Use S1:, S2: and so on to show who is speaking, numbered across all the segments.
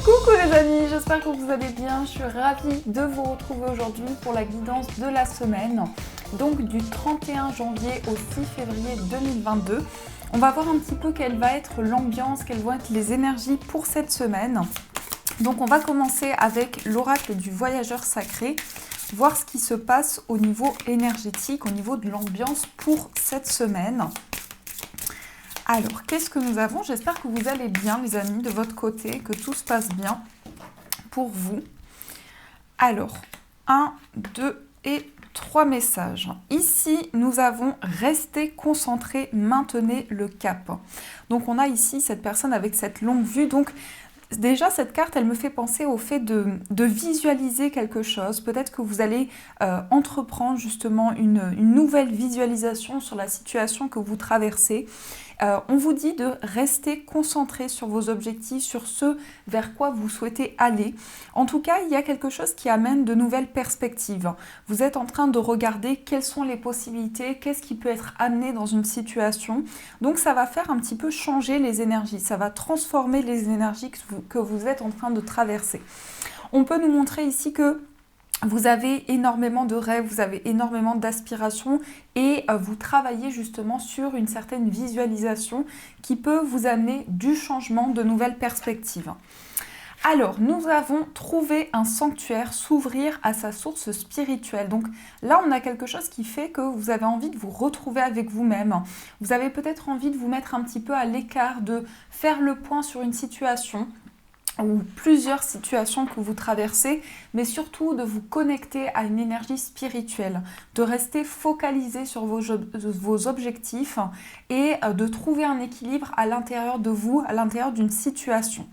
S1: Coucou les amis, j'espère que vous allez bien. Je suis ravie de vous retrouver aujourd'hui pour la guidance de la semaine, donc du 31 janvier au 6 février 2022. On va voir un petit peu quelle va être l'ambiance, quelles vont être les énergies pour cette semaine. Donc on va commencer avec l'oracle du voyageur sacré, voir ce qui se passe au niveau énergétique, au niveau de l'ambiance pour cette semaine. Alors, qu'est-ce que nous avons? J'espère que vous allez bien, les amis, de votre côté, que tout se passe bien pour vous. Alors, 1, 2 et 3 messages. Ici, nous avons « Restez concentrés, maintenez le cap ». Donc, on a ici cette personne avec cette longue vue. Donc, déjà, cette carte, elle me fait penser au fait de visualiser quelque chose. Peut-être que vous allez entreprendre justement une nouvelle visualisation sur la situation que vous traversez. On vous dit de rester concentré sur vos objectifs, sur ce vers quoi vous souhaitez aller. En tout cas, il y a quelque chose qui amène de nouvelles perspectives. Vous êtes en train de regarder quelles sont les possibilités, qu'est-ce qui peut être amené dans une situation. Donc ça va faire un petit peu changer les énergies, ça va transformer les énergies que vous êtes en train de traverser. On peut nous montrer ici que vous avez énormément de rêves, vous avez énormément d'aspirations et vous travaillez justement sur une certaine visualisation qui peut vous amener du changement, de nouvelles perspectives. Alors, nous avons trouvé un sanctuaire, s'ouvrir à sa source spirituelle. Donc là, on a quelque chose qui fait que vous avez envie de vous retrouver avec vous-même. Vous avez peut-être envie de vous mettre un petit peu à l'écart, de faire le point sur une situation ou plusieurs situations que vous traversez, mais surtout de vous connecter à une énergie spirituelle, de rester focalisé sur vos objectifs et de trouver un équilibre à l'intérieur de vous, à l'intérieur d'une situation.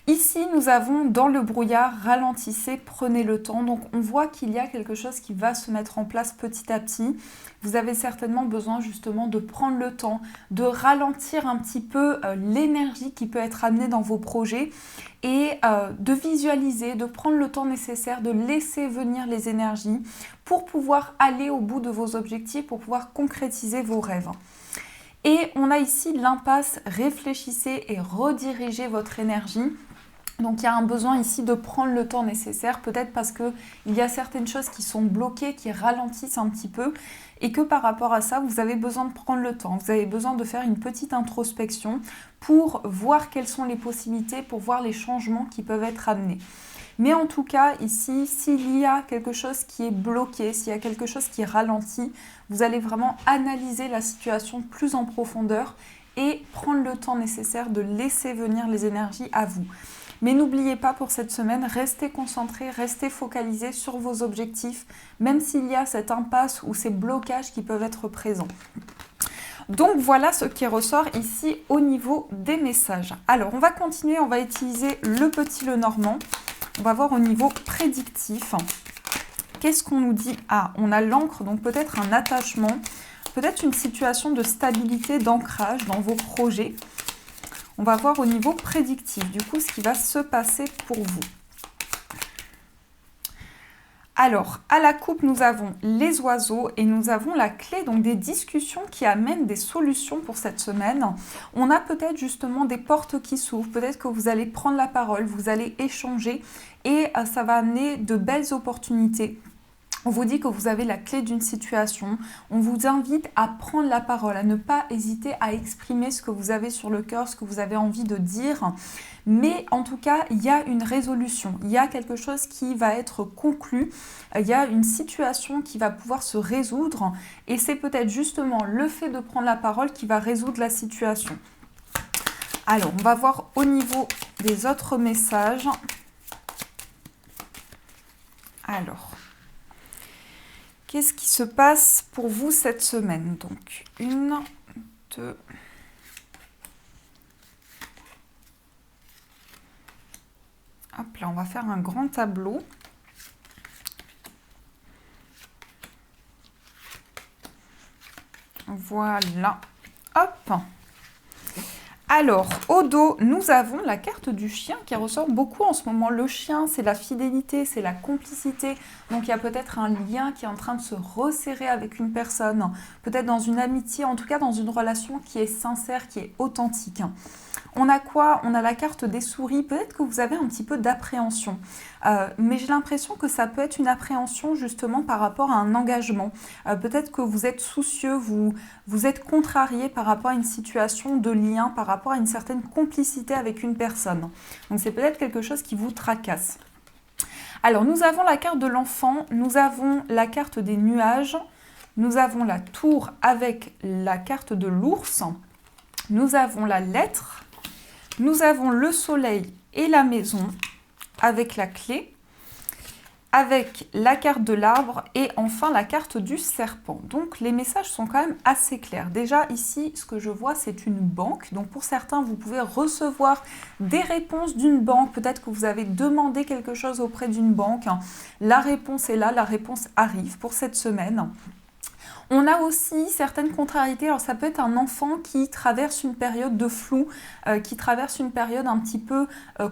S1: Ici, nous avons dans le brouillard, ralentissez, prenez le temps. Donc, on voit qu'il y a quelque chose qui va se mettre en place petit à petit. Vous avez certainement besoin justement de prendre le temps, de ralentir un petit peu l'énergie qui peut être amenée dans vos projets et de visualiser, de prendre le temps nécessaire, de laisser venir les énergies pour pouvoir aller au bout de vos objectifs, pour pouvoir concrétiser vos rêves. Et on a ici l'impasse, réfléchissez et redirigez votre énergie. Donc il y a un besoin ici de prendre le temps nécessaire, peut-être parce qu'il y a certaines choses qui sont bloquées, qui ralentissent un petit peu, et que par rapport à ça, vous avez besoin de prendre le temps. Vous avez besoin de faire une petite introspection pour voir quelles sont les possibilités, pour voir les changements qui peuvent être amenés. Mais en tout cas, ici, s'il y a quelque chose qui est bloqué, s'il y a quelque chose qui ralentit, vous allez vraiment analyser la situation plus en profondeur et prendre le temps nécessaire de laisser venir les énergies à vous. Mais n'oubliez pas pour cette semaine, restez concentrés, restez focalisés sur vos objectifs, même s'il y a cette impasse ou ces blocages qui peuvent être présents. Donc voilà ce qui ressort ici au niveau des messages. Alors on va continuer, on va utiliser le petit Lenormand. On va voir au niveau prédictif. Qu'est-ce qu'on nous dit? Ah, on a l'encre, donc peut-être un attachement, peut-être une situation de stabilité, d'ancrage dans vos projets. On va voir au niveau prédictif, du coup, ce qui va se passer pour vous. Alors, à la coupe, nous avons les oiseaux et nous avons la clé, donc des discussions qui amènent des solutions pour cette semaine. On a peut-être justement des portes qui s'ouvrent, peut-être que vous allez prendre la parole, vous allez échanger et ça va amener de belles opportunités. On vous dit que vous avez la clé d'une situation, on vous invite à prendre la parole, à ne pas hésiter à exprimer ce que vous avez sur le cœur, ce que vous avez envie de dire. Mais en tout cas, il y a une résolution, il y a quelque chose qui va être conclu, il y a une situation qui va pouvoir se résoudre et c'est peut-être justement le fait de prendre la parole qui va résoudre la situation. Alors, on va voir au niveau des autres messages. Alors, qu'est-ce qui se passe pour vous cette semaine? Donc, 1, 2... Hop là, on va faire un grand tableau. Voilà. Hop. Alors, au dos, nous avons la carte du chien qui ressort beaucoup en ce moment. Le chien, c'est la fidélité, c'est la complicité. Donc, il y a peut-être un lien qui est en train de se resserrer avec une personne. Peut-être dans une amitié, en tout cas dans une relation qui est sincère, qui est authentique. On a quoi? On a la carte des souris. Peut-être que vous avez un petit peu d'appréhension. Mais j'ai l'impression que ça peut être une appréhension justement par rapport à un engagement. Peut-être que vous êtes soucieux, vous êtes contrarié par rapport à une situation de lien, par rapport à une certaine complicité avec une personne. Donc c'est peut-être quelque chose qui vous tracasse. Alors nous avons la carte de l'enfant, nous avons la carte des nuages, nous avons la tour avec la carte de l'ours, nous avons la lettre, nous avons le soleil et la maison avec la clé, avec la carte de l'arbre et enfin la carte du serpent. Donc les messages sont quand même assez clairs. Déjà ici, ce que je vois, c'est une banque. Donc pour certains, vous pouvez recevoir des réponses d'une banque. Peut-être que vous avez demandé quelque chose auprès d'une banque. La réponse est là, la réponse arrive pour cette semaine. On a aussi certaines contrariétés. Alors ça peut être un enfant qui traverse une période de flou, qui traverse une période un petit peu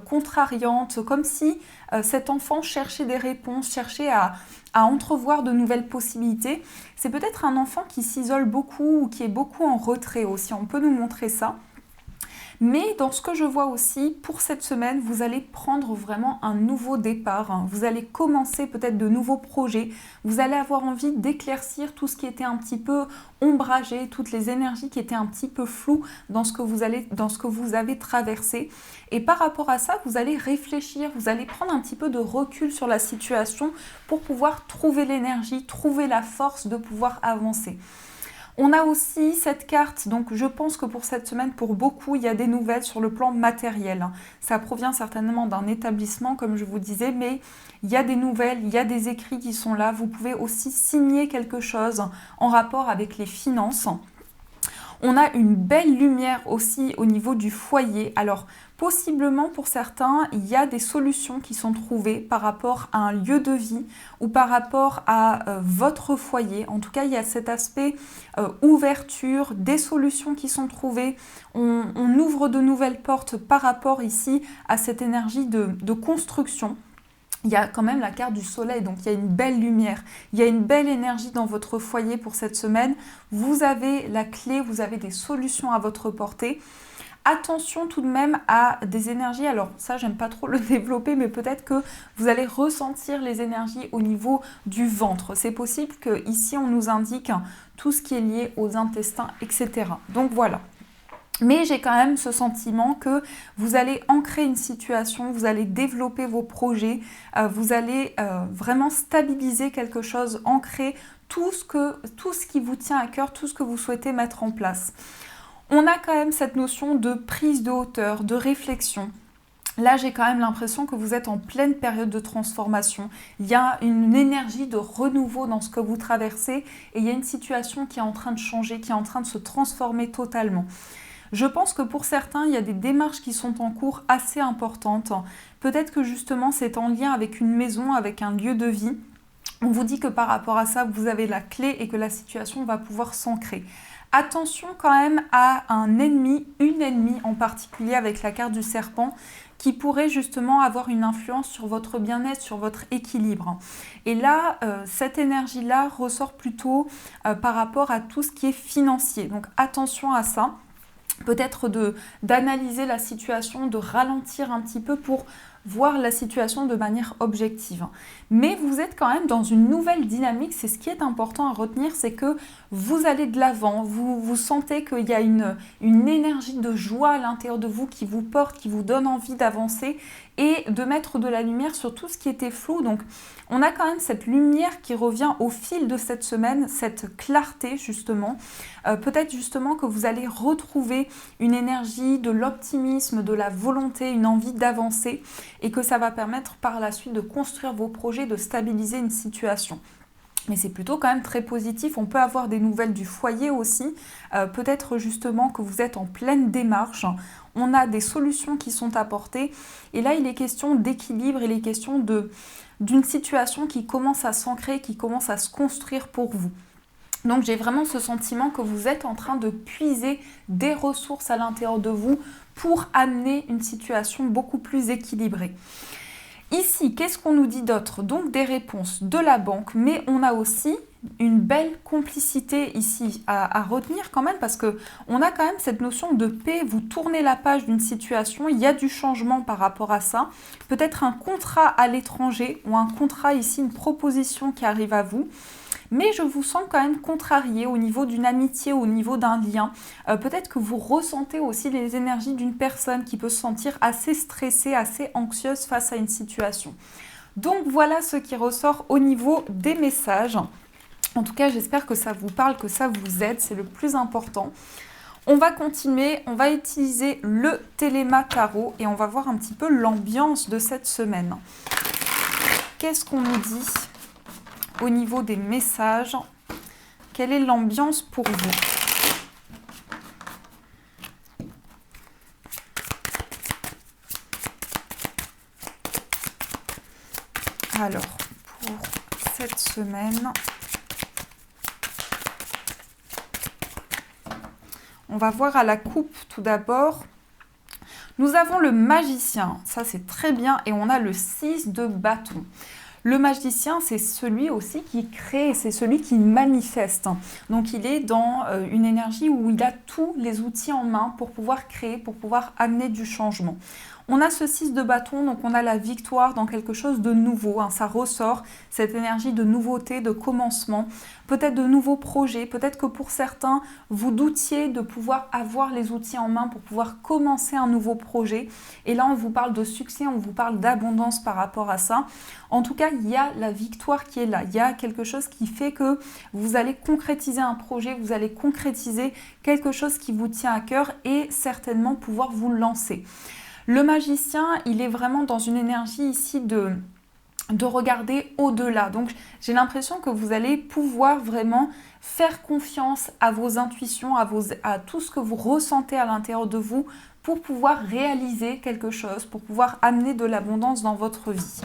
S1: contrariante, comme si cet enfant cherchait des réponses, cherchait à entrevoir de nouvelles possibilités. C'est peut-être un enfant qui s'isole beaucoup ou qui est beaucoup en retrait aussi. On peut nous montrer ça. Mais dans ce que je vois aussi, pour cette semaine, vous allez prendre vraiment un nouveau départ. Vous allez commencer peut-être de nouveaux projets. Vous allez avoir envie d'éclaircir tout ce qui était un petit peu ombragé, toutes les énergies qui étaient un petit peu floues dans ce que vous avez traversé. Et par rapport à ça, vous allez réfléchir, vous allez prendre un petit peu de recul sur la situation pour pouvoir trouver l'énergie, trouver la force de pouvoir avancer. On a aussi cette carte, donc je pense que pour cette semaine, pour beaucoup, il y a des nouvelles sur le plan matériel. Ça provient certainement d'un établissement, comme je vous disais, mais il y a des nouvelles, il y a des écrits qui sont là. Vous pouvez aussi signer quelque chose en rapport avec les finances. On a une belle lumière aussi au niveau du foyer. Alors, possiblement pour certains, il y a des solutions qui sont trouvées par rapport à un lieu de vie ou par rapport à votre foyer. En tout cas, il y a cet aspect ouverture, des solutions qui sont trouvées. On ouvre de nouvelles portes par rapport ici à cette énergie de construction. Il y a quand même la carte du soleil, donc il y a une belle lumière, il y a une belle énergie dans votre foyer pour cette semaine. Vous avez la clé, vous avez des solutions à votre portée. Attention tout de même à des énergies, alors ça j'aime pas trop le développer, mais peut-être que vous allez ressentir les énergies au niveau du ventre. C'est possible qu'ici on nous indique tout ce qui est lié aux intestins, etc. Donc voilà. Mais j'ai quand même ce sentiment que vous allez ancrer une situation, vous allez développer vos projets, vous allez vraiment stabiliser quelque chose, ancrer tout ce qui vous tient à cœur, tout ce que vous souhaitez mettre en place. On a quand même cette notion de prise de hauteur, de réflexion. Là, j'ai quand même l'impression que vous êtes en pleine période de transformation. Il y a une énergie de renouveau dans ce que vous traversez et il y a une situation qui est en train de changer, qui est en train de se transformer totalement. Je pense que pour certains, il y a des démarches qui sont en cours assez importantes. Peut-être que justement, c'est en lien avec une maison, avec un lieu de vie. On vous dit que par rapport à ça, vous avez la clé et que la situation va pouvoir s'ancrer. Attention quand même à un ennemi, une ennemie en particulier avec la carte du serpent qui pourrait justement avoir une influence sur votre bien-être, sur votre équilibre. Et là, cette énergie-là ressort plutôt par rapport à tout ce qui est financier. Donc attention à ça. Peut-être d'analyser la situation, de ralentir un petit peu pour voir la situation de manière objective. Mais vous êtes quand même dans une nouvelle dynamique, c'est ce qui est important à retenir, c'est que vous allez de l'avant, vous sentez qu'il y a une énergie de joie à l'intérieur de vous qui vous porte, qui vous donne envie d'avancer et de mettre de la lumière sur tout ce qui était flou. Donc on a quand même cette lumière qui revient au fil de cette semaine, cette clarté justement. Peut-être justement que vous allez retrouver une énergie, de l'optimisme, de la volonté, une envie d'avancer et que ça va permettre par la suite de construire vos projets, de stabiliser une situation. Mais c'est plutôt quand même très positif. On peut avoir des nouvelles du foyer aussi. Peut-être justement que vous êtes en pleine démarche. On a des solutions qui sont apportées. Et là, il est question d'équilibre. Il est question d'une situation qui commence à s'ancrer, qui commence à se construire pour vous. Donc j'ai vraiment ce sentiment que vous êtes en train de puiser des ressources à l'intérieur de vous pour amener une situation beaucoup plus équilibrée. Ici, qu'est-ce qu'on nous dit d'autre? Donc des réponses de la banque, mais on a aussi une belle complicité ici à retenir quand même, parce que on a quand même cette notion de paix. Vous tournez la page d'une situation, il y a du changement par rapport à ça. Peut-être un contrat à l'étranger ou un contrat ici, une proposition qui arrive à vous. Mais je vous sens quand même contrarié au niveau d'une amitié, au niveau d'un lien. Peut-être que vous ressentez aussi les énergies d'une personne qui peut se sentir assez stressée, assez anxieuse face à une situation. Donc voilà ce qui ressort au niveau des messages. En tout cas, j'espère que ça vous parle, que ça vous aide, c'est le plus important. On va continuer, on va utiliser le Téléma Tarot et on va voir un petit peu l'ambiance de cette semaine. Qu'est-ce qu'on nous dit au niveau des messages? Quelle est l'ambiance pour vous? Alors, pour cette semaine, on va voir à la coupe tout d'abord. Nous avons le magicien, ça c'est très bien, et on a le 6 de bâton. Le magicien, c'est celui aussi qui crée, c'est celui qui manifeste. Donc il est dans une énergie où il a tous les outils en main pour pouvoir créer, pour pouvoir amener du changement. On a ce 6 de bâton, donc on a la victoire dans quelque chose de nouveau. Ça ressort, cette énergie de nouveauté, de commencement, peut-être de nouveaux projets, peut-être que pour certains, vous doutiez de pouvoir avoir les outils en main pour pouvoir commencer un nouveau projet. Et là, on vous parle de succès, on vous parle d'abondance par rapport à ça. En tout cas, il y a la victoire qui est là. Il y a quelque chose qui fait que vous allez concrétiser un projet, vous allez concrétiser quelque chose qui vous tient à cœur et certainement pouvoir vous lancer. Le magicien, il est vraiment dans une énergie ici de regarder au-delà. Donc, j'ai l'impression que vous allez pouvoir vraiment faire confiance à vos intuitions, à tout ce que vous ressentez à l'intérieur de vous pour pouvoir réaliser quelque chose, pour pouvoir amener de l'abondance dans votre vie.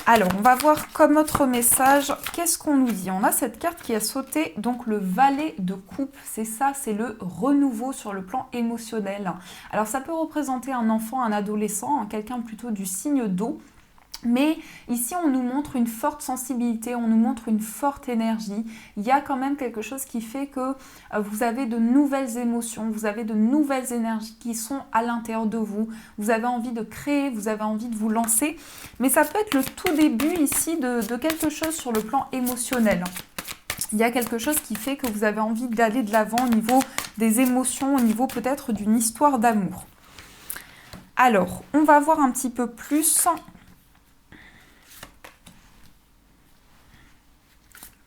S1: Alors, on va voir comme autre message, qu'est-ce qu'on nous dit? On a cette carte qui a sauté, donc le valet de coupe. C'est ça, c'est le renouveau sur le plan émotionnel. Alors, ça peut représenter un enfant, un adolescent, quelqu'un plutôt du signe d'eau. Mais ici, on nous montre une forte sensibilité, on nous montre une forte énergie. Il y a quand même quelque chose qui fait que vous avez de nouvelles émotions, vous avez de nouvelles énergies qui sont à l'intérieur de vous. Vous avez envie de créer, vous avez envie de vous lancer. Mais ça peut être le tout début ici de quelque chose sur le plan émotionnel. Il y a quelque chose qui fait que vous avez envie d'aller de l'avant au niveau des émotions, au niveau peut-être d'une histoire d'amour. Alors, on va voir un petit peu plus.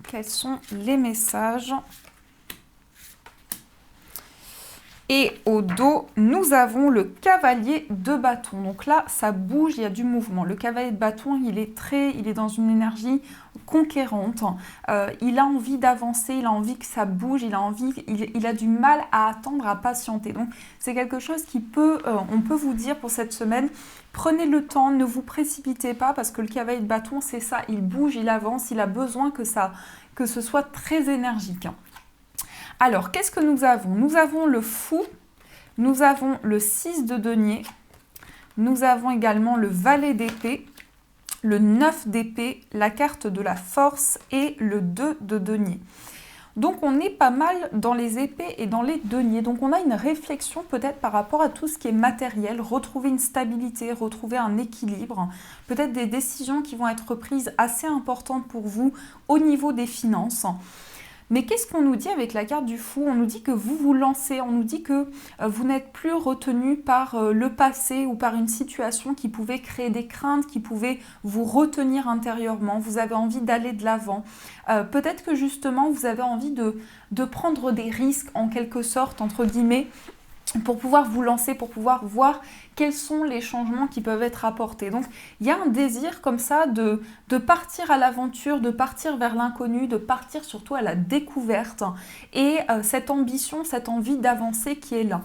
S1: Quels sont les messages? Et au dos, nous avons le cavalier de bâton. Donc là, ça bouge, il y a du mouvement. Le cavalier de bâton, il est dans une énergie conquérante. Il a envie d'avancer, il a envie que ça bouge, il a du mal à attendre, à patienter. Donc c'est quelque chose on peut vous dire pour cette semaine. Prenez le temps, ne vous précipitez pas parce que le cavalier de bâton, c'est ça, il bouge, il avance, il a besoin que ce soit très énergique. Alors, qu'est-ce que nous avons? Nous avons le fou, nous avons le 6 de denier, nous avons également le valet d'épée, le 9 d'épée, la carte de la force et le 2 de denier. Donc, on est pas mal dans les épées et dans les deniers. Donc, on a une réflexion peut-être par rapport à tout ce qui est matériel, retrouver une stabilité, retrouver un équilibre, peut-être des décisions qui vont être prises assez importantes pour vous au niveau des finances. Mais qu'est-ce qu'on nous dit avec la carte du fou? On nous dit que vous vous lancez, on nous dit que vous n'êtes plus retenu par le passé ou par une situation qui pouvait créer des craintes, qui pouvait vous retenir intérieurement. Vous avez envie d'aller de l'avant. Peut-être que justement, vous avez envie de prendre des risques en quelque sorte, entre guillemets, pour pouvoir vous lancer, pour pouvoir voir quels sont les changements qui peuvent être apportés. Donc, il y a un désir comme ça de partir à l'aventure, de partir vers l'inconnu, de partir surtout à la découverte et cette ambition, cette envie d'avancer qui est là.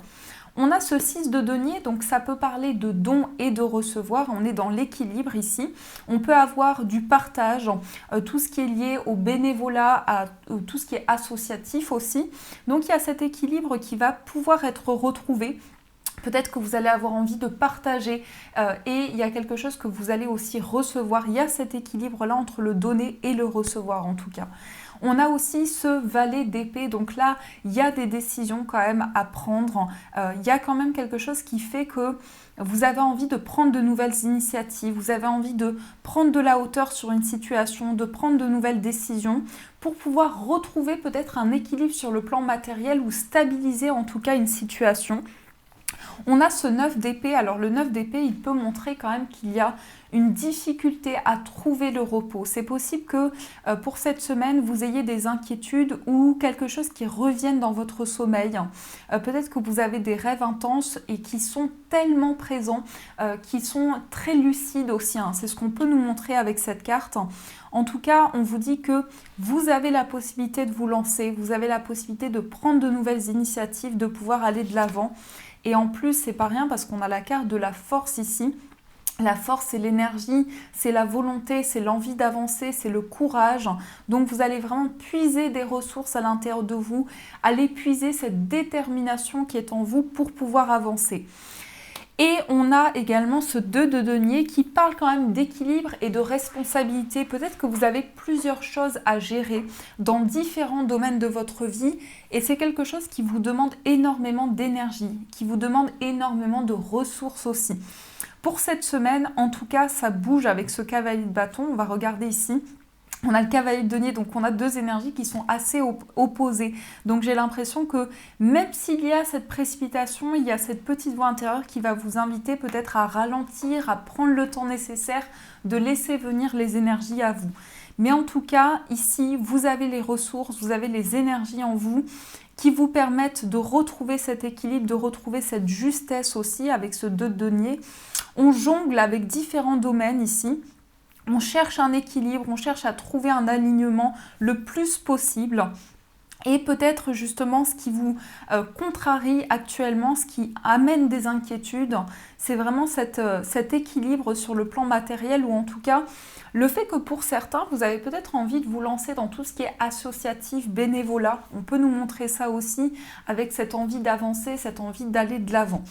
S1: On a ce 6 de denier, donc ça peut parler de don et de recevoir. On est dans l'équilibre ici. On peut avoir du partage, tout ce qui est lié au bénévolat, à tout ce qui est associatif aussi. Donc il y a cet équilibre qui va pouvoir être retrouvé. Peut-être que vous allez avoir envie de partager et il y a quelque chose que vous allez aussi recevoir. Il y a cet équilibre-là entre le donner et le recevoir en tout cas. On a aussi ce valet d'épée, donc là, il y a des décisions quand même à prendre. Il y a quand même quelque chose qui fait que vous avez envie de prendre de nouvelles initiatives, vous avez envie de prendre de la hauteur sur une situation, de prendre de nouvelles décisions pour pouvoir retrouver peut-être un équilibre sur le plan matériel ou stabiliser en tout cas une situation. On a ce 9 d'épée. Alors le 9 d'épée, il peut montrer quand même qu'il y a une difficulté à trouver le repos. C'est possible que pour cette semaine, vous ayez des inquiétudes ou quelque chose qui revienne dans votre sommeil. Peut-être que vous avez des rêves intenses et qui sont tellement présents, qui sont très lucides aussi. C'est ce qu'on peut nous montrer avec cette carte. En tout cas, on vous dit que vous avez la possibilité de vous lancer, vous avez la possibilité de prendre de nouvelles initiatives, de pouvoir aller de l'avant. Et en plus, c'est pas rien parce qu'on a la carte de la force ici. La force, c'est l'énergie, c'est la volonté, c'est l'envie d'avancer, c'est le courage. Donc, vous allez vraiment puiser des ressources à l'intérieur de vous, aller puiser cette détermination qui est en vous pour pouvoir avancer. Et on a également ce 2 de denier qui parle quand même d'équilibre et de responsabilité. Peut-être que vous avez plusieurs choses à gérer dans différents domaines de votre vie et c'est quelque chose qui vous demande énormément d'énergie, qui vous demande énormément de ressources aussi. Pour cette semaine, en tout cas, ça bouge avec ce cavalier de bâton. On va regarder ici. On a le cavalier de denier, donc on a deux énergies qui sont assez opposées. Donc j'ai l'impression que même s'il y a cette précipitation, il y a cette petite voix intérieure qui va vous inviter peut-être à ralentir, à prendre le temps nécessaire, de laisser venir les énergies à vous. Mais en tout cas, ici, vous avez les ressources, vous avez les énergies en vous qui vous permettent de retrouver cet équilibre, de retrouver cette justesse aussi avec ce 2 de denier. On jongle avec différents domaines ici. On cherche un équilibre, on cherche à trouver un alignement le plus possible. Et peut-être justement ce qui vous contrarie actuellement, ce qui amène des inquiétudes, c'est vraiment cet équilibre sur le plan matériel ou en tout cas le fait que pour certains, vous avez peut-être envie de vous lancer dans tout ce qui est associatif, bénévolat. On peut nous montrer ça aussi avec cette envie d'avancer, cette envie d'aller de l'avant.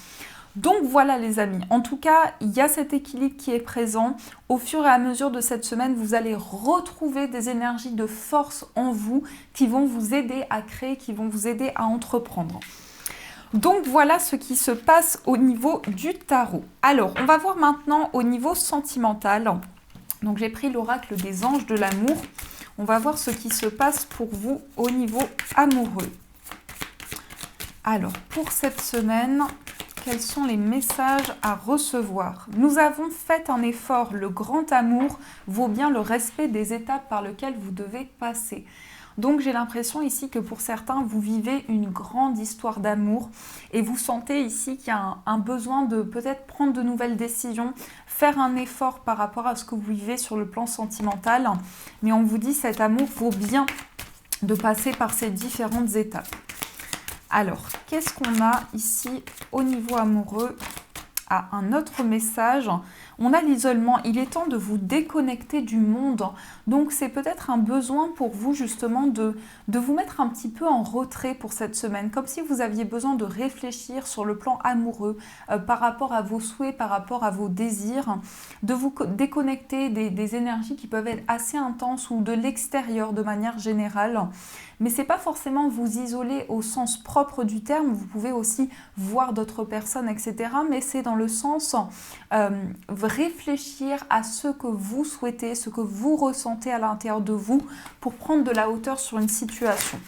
S1: Donc voilà les amis, en tout cas, il y a cet équilibre qui est présent. Au fur et à mesure de cette semaine, vous allez retrouver des énergies de force en vous qui vont vous aider à créer, qui vont vous aider à entreprendre. Donc voilà ce qui se passe au niveau du tarot. Alors, on va voir maintenant au niveau sentimental. Donc j'ai pris l'oracle des anges de l'amour. On va voir ce qui se passe pour vous au niveau amoureux. Alors, pour cette semaine, quels sont les messages à recevoir? Nous avons fait un effort. Le grand amour vaut bien le respect des étapes par lesquelles vous devez passer. Donc j'ai l'impression ici que pour certains, vous vivez une grande histoire d'amour et vous sentez ici qu'il y a un besoin de peut-être prendre de nouvelles décisions, faire un effort par rapport à ce que vous vivez sur le plan sentimental. Mais on vous dit cet amour vaut bien de passer par ces différentes étapes. Alors, qu'est-ce qu'on a ici au niveau amoureux? Ah, un autre message. On a l'isolement. Il est temps de vous déconnecter du monde. Donc, c'est peut-être un besoin pour vous justement de vous mettre un petit peu en retrait pour cette semaine. Comme si vous aviez besoin de réfléchir sur le plan amoureux par rapport à vos souhaits, par rapport à vos désirs. De vous déconnecter des énergies qui peuvent être assez intenses ou de l'extérieur de manière générale. Mais ce n'est pas forcément vous isoler au sens propre du terme. Vous pouvez aussi voir d'autres personnes, etc. Mais c'est dans le sens réfléchir à ce que vous souhaitez, ce que vous ressentez à l'intérieur de vous pour prendre de la hauteur sur une situation.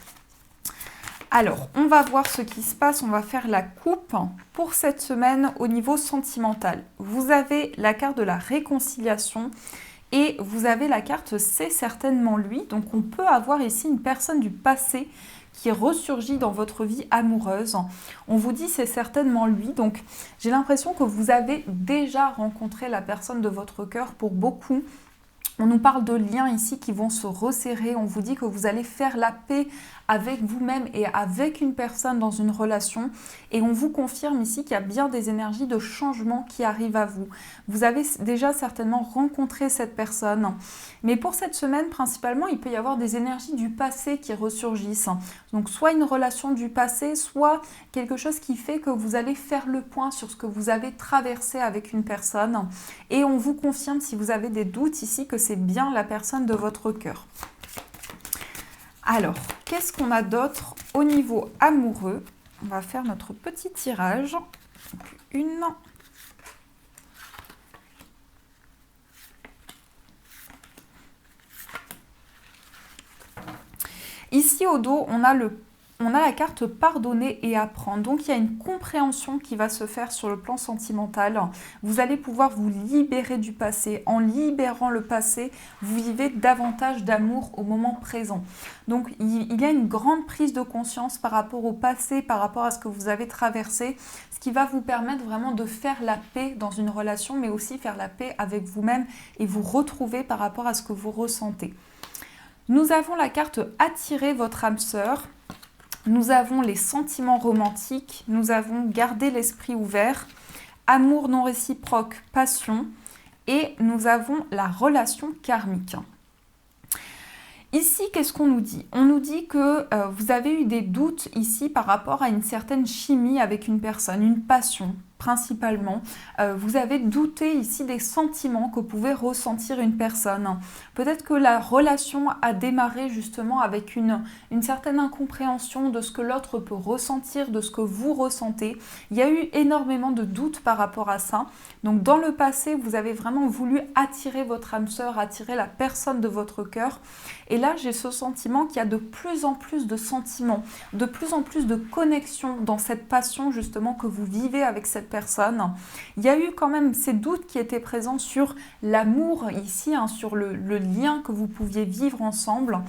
S1: Alors, on va voir ce qui se passe. On va faire la coupe pour cette semaine au niveau sentimental. Vous avez la carte de la réconciliation. Et vous avez la carte « C'est certainement lui ». Donc, on peut avoir ici une personne du passé qui ressurgit dans votre vie amoureuse. On vous dit « C'est certainement lui ». Donc, j'ai l'impression que vous avez déjà rencontré la personne de votre cœur pour beaucoup. On nous parle de liens ici qui vont se resserrer. On vous dit que vous allez faire la paix avec vous-même et avec une personne dans une relation. Et on vous confirme ici qu'il y a bien des énergies de changement qui arrivent à vous. Vous avez déjà certainement rencontré cette personne. Mais pour cette semaine, principalement, il peut y avoir des énergies du passé qui ressurgissent. Donc soit une relation du passé, soit quelque chose qui fait que vous allez faire le point sur ce que vous avez traversé avec une personne. Et on vous confirme, si vous avez des doutes ici, que c'est bien la personne de votre cœur. Alors, qu'est-ce qu'on a d'autre au niveau amoureux? On va faire notre petit tirage. Donc, une. Ici au dos, on a la carte pardonner et apprendre. Donc il y a une compréhension qui va se faire sur le plan sentimental. Vous allez pouvoir vous libérer du passé. En libérant le passé, vous vivez davantage d'amour au moment présent. Donc il y a une grande prise de conscience par rapport au passé, par rapport à ce que vous avez traversé, ce qui va vous permettre vraiment de faire la paix dans une relation, mais aussi faire la paix avec vous-même et vous retrouver par rapport à ce que vous ressentez. Nous avons la carte attirer votre âme sœur. Nous avons les sentiments romantiques, nous avons gardé l'esprit ouvert, amour non réciproque, passion, et nous avons la relation karmique. Ici, qu'est-ce qu'on nous dit? On nous dit que vous avez eu des doutes ici par rapport à une certaine chimie avec une personne, une passion principalement. Vous avez douté ici des sentiments que pouvait ressentir une personne. Peut-être que la relation a démarré justement avec une certaine incompréhension de ce que l'autre peut ressentir, de ce que vous ressentez. Il y a eu énormément de doutes par rapport à ça. Donc dans le passé, vous avez vraiment voulu attirer votre âme sœur, attirer la personne de votre cœur. Et là, j'ai ce sentiment qu'il y a de plus en plus de sentiments, de plus en plus de connexions dans cette passion justement que vous vivez avec cette personne. Il y a eu quand même ces doutes qui étaient présents sur l'amour ici, sur le lien que vous pouviez vivre ensemble.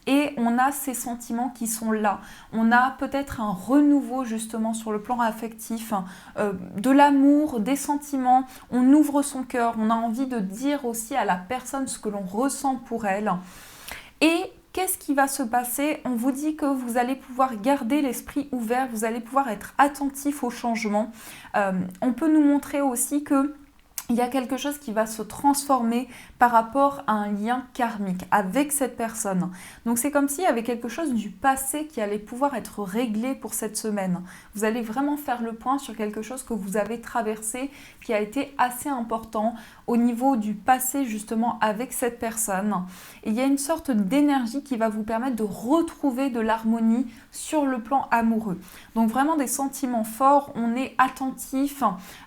S1: Et on a ces sentiments qui sont là. On a peut-être un renouveau justement sur le plan affectif, de l'amour, des sentiments. On ouvre son cœur, on a envie de dire aussi à la personne ce que l'on ressent pour elle. Et qu'est-ce qui va se passer? On vous dit que vous allez pouvoir garder l'esprit ouvert, vous allez pouvoir être attentif au changement. On peut nous montrer aussi que il y a quelque chose qui va se transformer par rapport à un lien karmique avec cette personne. Donc c'est comme s'il y avait quelque chose du passé qui allait pouvoir être réglé pour cette semaine. Vous allez vraiment faire le point sur quelque chose que vous avez traversé, qui a été assez important au niveau du passé justement avec cette personne. Et il y a une sorte d'énergie qui va vous permettre de retrouver de l'harmonie sur le plan amoureux. Donc vraiment des sentiments forts, on est attentif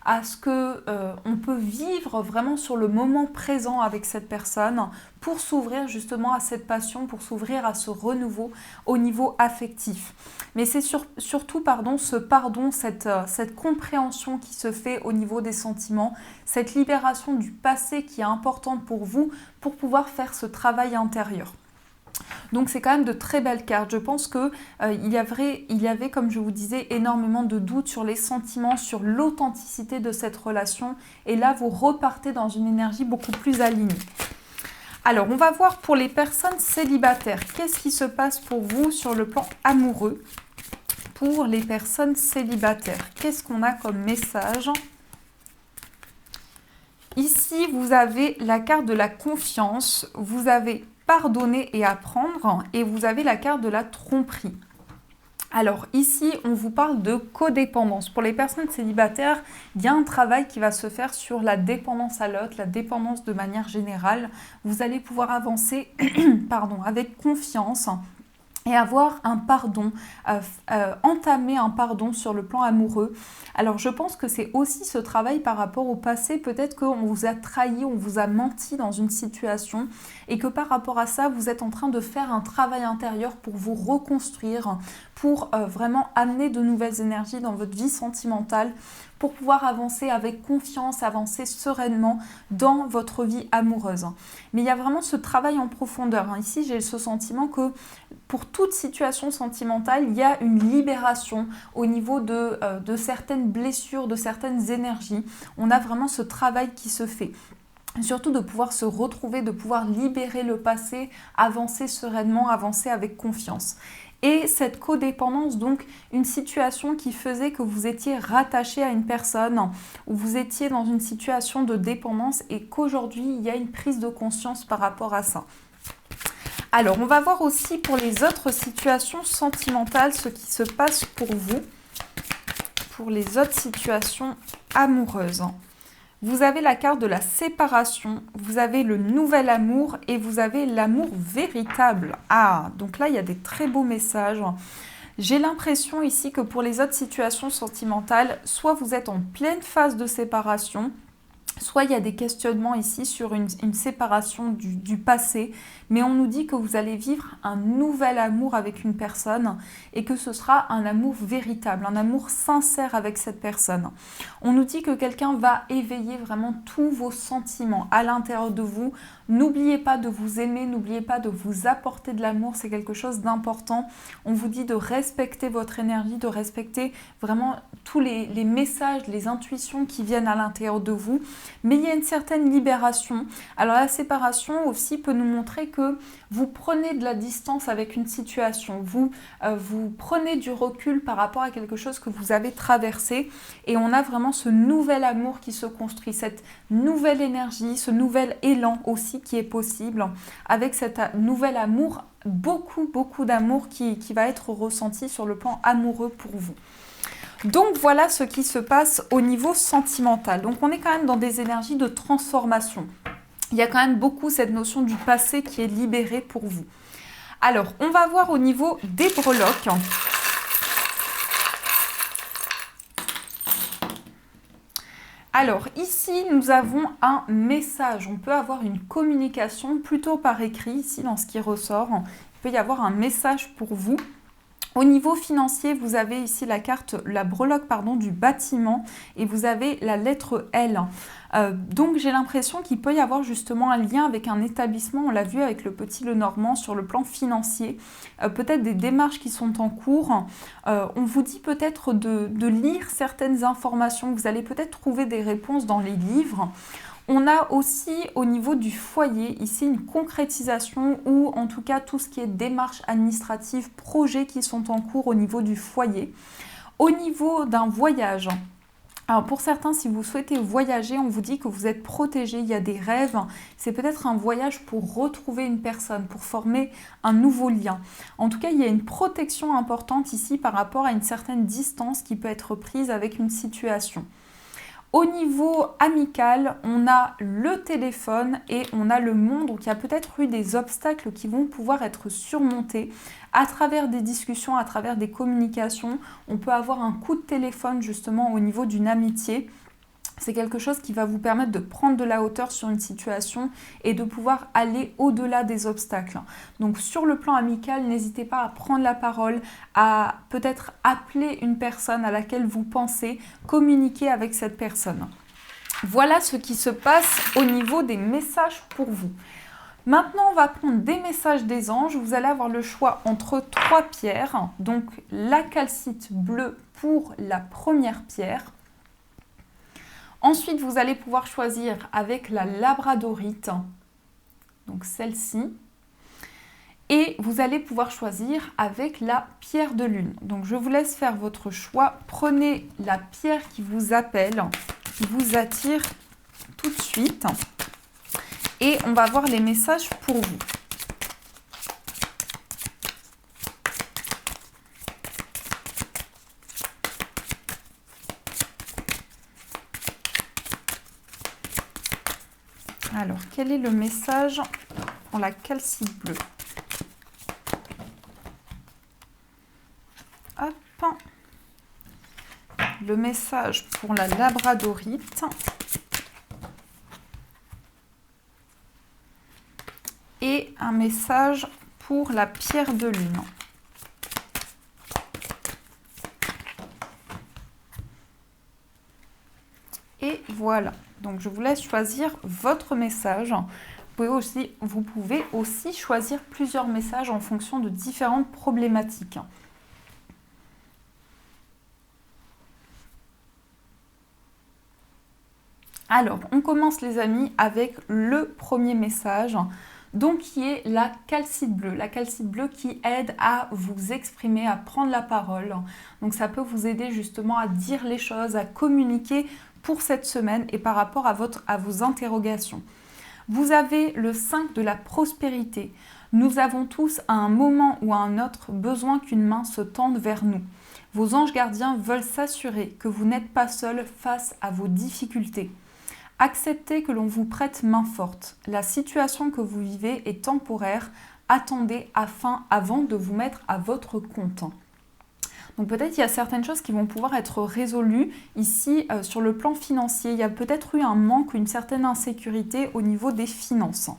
S1: à ce que on peut vivre vraiment sur le moment présent avec cette personne pour s'ouvrir justement à cette passion, pour s'ouvrir à ce renouveau au niveau affectif. Mais c'est surtout ce pardon, cette compréhension qui se fait au niveau des sentiments, cette libération du passé qui est importante pour vous pour pouvoir faire ce travail intérieur. Donc c'est quand même de très belles cartes. Je pense que il y avait, comme je vous disais, énormément de doutes sur les sentiments, sur l'authenticité de cette relation. Et là, vous repartez dans une énergie beaucoup plus alignée. Alors, on va voir pour les personnes célibataires. Qu'est-ce qui se passe pour vous sur le plan amoureux? Pour les personnes célibataires, qu'est-ce qu'on a comme message? Ici, vous avez la carte de la confiance. Vous avez pardonner et apprendre, et vous avez la carte de la tromperie. Alors ici, on vous parle de codépendance. Pour les personnes célibataires, il y a un travail qui va se faire sur la dépendance à l'autre, la dépendance de manière générale. Vous allez pouvoir avancer avec confiance et avoir un pardon, entamer un pardon sur le plan amoureux. Alors je pense que c'est aussi ce travail par rapport au passé, peut-être qu'on vous a trahi, on vous a menti dans une situation et que par rapport à ça, vous êtes en train de faire un travail intérieur pour vous reconstruire, pour vraiment amener de nouvelles énergies dans votre vie sentimentale, pour pouvoir avancer avec confiance, avancer sereinement dans votre vie amoureuse. Mais il y a vraiment ce travail en profondeur. Ici, j'ai ce sentiment que pour toute situation sentimentale, il y a une libération au niveau de certaines blessures, de certaines énergies. On a vraiment ce travail qui se fait. surtout de pouvoir se retrouver, de pouvoir libérer le passé, avancer sereinement, avancer avec confiance. Et cette codépendance, donc une situation qui faisait que vous étiez rattaché à une personne, ou vous étiez dans une situation de dépendance et qu'aujourd'hui il y a une prise de conscience par rapport à ça. Alors on va voir aussi pour les autres situations sentimentales ce qui se passe pour vous, pour les autres situations amoureuses. Vous avez la carte de la séparation, vous avez le nouvel amour et vous avez l'amour véritable. Ah, donc là, il y a des très beaux messages. J'ai l'impression ici que pour les autres situations sentimentales, soit vous êtes en pleine phase de séparation, soit il y a des questionnements ici sur une séparation du passé, mais on nous dit que vous allez vivre un nouvel amour avec une personne et que ce sera un amour véritable, un amour sincère avec cette personne. On nous dit que quelqu'un va éveiller vraiment tous vos sentiments à l'intérieur de vous. N'oubliez pas de vous aimer, n'oubliez pas de vous apporter de l'amour, c'est quelque chose d'important. On vous dit de respecter votre énergie, de respecter vraiment tous les messages, les intuitions qui viennent à l'intérieur de vous. Mais il y a une certaine libération. Alors la séparation aussi peut nous montrer que vous prenez de la distance avec une situation, vous prenez du recul par rapport à quelque chose que vous avez traversé et on a vraiment ce nouvel amour qui se construit, cette nouvelle énergie, ce nouvel élan aussi qui est possible avec cet nouvel amour, beaucoup d'amour qui va être ressenti sur le plan amoureux pour vous. Donc voilà ce qui se passe au niveau sentimental. Donc on est quand même dans des énergies de transformation. Il y a quand même beaucoup cette notion du passé qui est libérée pour vous. Alors, on va voir au niveau des breloques. Alors, ici, nous avons un message. On peut avoir une communication plutôt par écrit, ici, dans ce qui ressort. Il peut y avoir un message pour vous. Au niveau financier, vous avez ici la carte, la breloque du bâtiment et vous avez la lettre L. Donc j'ai l'impression qu'il peut y avoir justement un lien avec un établissement, on l'a vu avec le Petit Lenormand sur le plan financier, peut-être des démarches qui sont en cours. On vous dit peut-être de lire certaines informations, vous allez peut-être trouver des réponses dans les livres. On a aussi au niveau du foyer ici une concrétisation ou en tout cas tout ce qui est démarches administratives, projets qui sont en cours au niveau du foyer. Au niveau d'un voyage, alors pour certains, si vous souhaitez voyager, on vous dit que vous êtes protégé, il y a des rêves. C'est peut-être un voyage pour retrouver une personne, pour former un nouveau lien. En tout cas, il y a une protection importante ici par rapport à une certaine distance qui peut être prise avec une situation. Au niveau amical, on a le téléphone et on a le monde. Donc il y a peut-être eu des obstacles qui vont pouvoir être surmontés à travers des discussions, à travers des communications. On peut avoir un coup de téléphone justement au niveau d'une amitié. C'est quelque chose qui va vous permettre de prendre de la hauteur sur une situation et de pouvoir aller au-delà des obstacles. Donc sur le plan amical, n'hésitez pas à prendre la parole, à peut-être appeler une personne à laquelle vous pensez, communiquer avec cette personne. Voilà ce qui se passe au niveau des messages pour vous. Maintenant, on va prendre des messages des anges. Vous allez avoir le choix entre 3 pierres. Donc la calcite bleue pour la première pierre. Ensuite, vous allez pouvoir choisir avec la labradorite, donc celle-ci. Et vous allez pouvoir choisir avec la pierre de lune. Donc, je vous laisse faire votre choix. Prenez la pierre qui vous appelle, qui vous attire tout de suite. Et on va voir les messages pour vous. Alors, quel est le message pour la calcite bleue? Hop. Le message pour la labradorite. Et un message pour la pierre de lune. Et voilà. Donc, je vous laisse choisir votre message. Vous pouvez aussi choisir plusieurs messages en fonction de différentes problématiques. Alors, on commence les amis avec le premier message, donc qui est la calcite bleue. La calcite bleue qui aide à vous exprimer, à prendre la parole. Donc ça peut vous aider justement à dire les choses, à communiquer pour cette semaine et par rapport à vos interrogations. Vous avez le 5 de la prospérité. Nous avons tous à un moment ou à un autre besoin qu'une main se tende vers nous. Vos anges gardiens veulent s'assurer que vous n'êtes pas seul face à vos difficultés. Acceptez que l'on vous prête main forte. La situation que vous vivez est temporaire. Attendez avant de vous mettre à votre compte. Donc peut-être il y a certaines choses qui vont pouvoir être résolues ici sur le plan financier. Il y a peut-être eu un manque, une certaine insécurité au niveau des finances.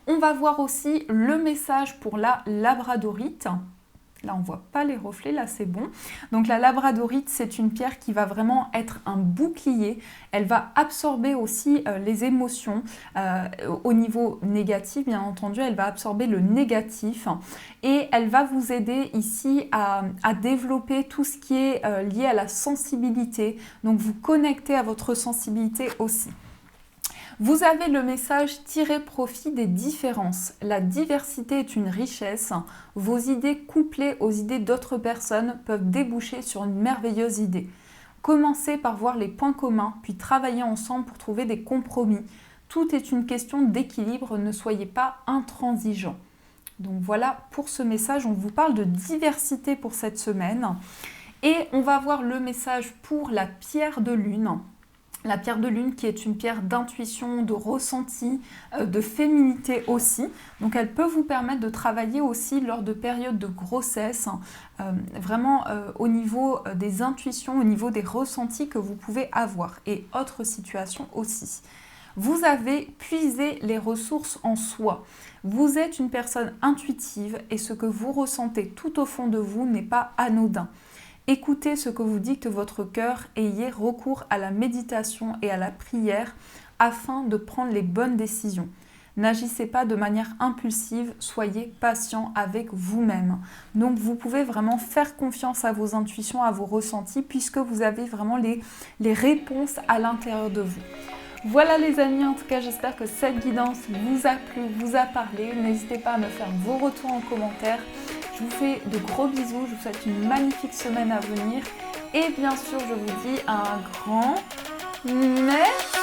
S1: On va voir aussi le message pour la labradorite. Là, on ne voit pas les reflets, là c'est bon. Donc la labradorite, c'est une pierre qui va vraiment être un bouclier. Elle va absorber aussi les émotions au niveau négatif, bien entendu. Elle va absorber le négatif et elle va vous aider ici à développer tout ce qui est lié à la sensibilité. Donc vous connectez à votre sensibilité aussi. Vous avez le message « Tirez profit des différences ». La diversité est une richesse. Vos idées couplées aux idées d'autres personnes peuvent déboucher sur une merveilleuse idée. Commencez par voir les points communs, puis travaillez ensemble pour trouver des compromis. Tout est une question d'équilibre, ne soyez pas intransigeants. Donc voilà pour ce message, on vous parle de diversité pour cette semaine. Et on va voir le message pour la pierre de lune. La pierre de lune qui est une pierre d'intuition, de ressenti, de féminité aussi. Donc elle peut vous permettre de travailler aussi lors de périodes de grossesse, vraiment au niveau des intuitions, au niveau des ressentis que vous pouvez avoir et autres situations aussi. Vous avez puisé les ressources en soi. Vous êtes une personne intuitive et ce que vous ressentez tout au fond de vous n'est pas anodin. Écoutez ce que vous dicte votre cœur et ayez recours à la méditation et à la prière afin de prendre les bonnes décisions. N'agissez pas de manière impulsive, soyez patient avec vous-même. Donc vous pouvez vraiment faire confiance à vos intuitions, à vos ressentis, puisque vous avez vraiment les réponses à l'intérieur de vous. Voilà les amis, en tout cas j'espère que cette guidance vous a plu, vous a parlé. N'hésitez pas à me faire vos retours en commentaire. Je vous fais de gros bisous, je vous souhaite une magnifique semaine à venir. Et bien sûr, je vous dis un grand merci.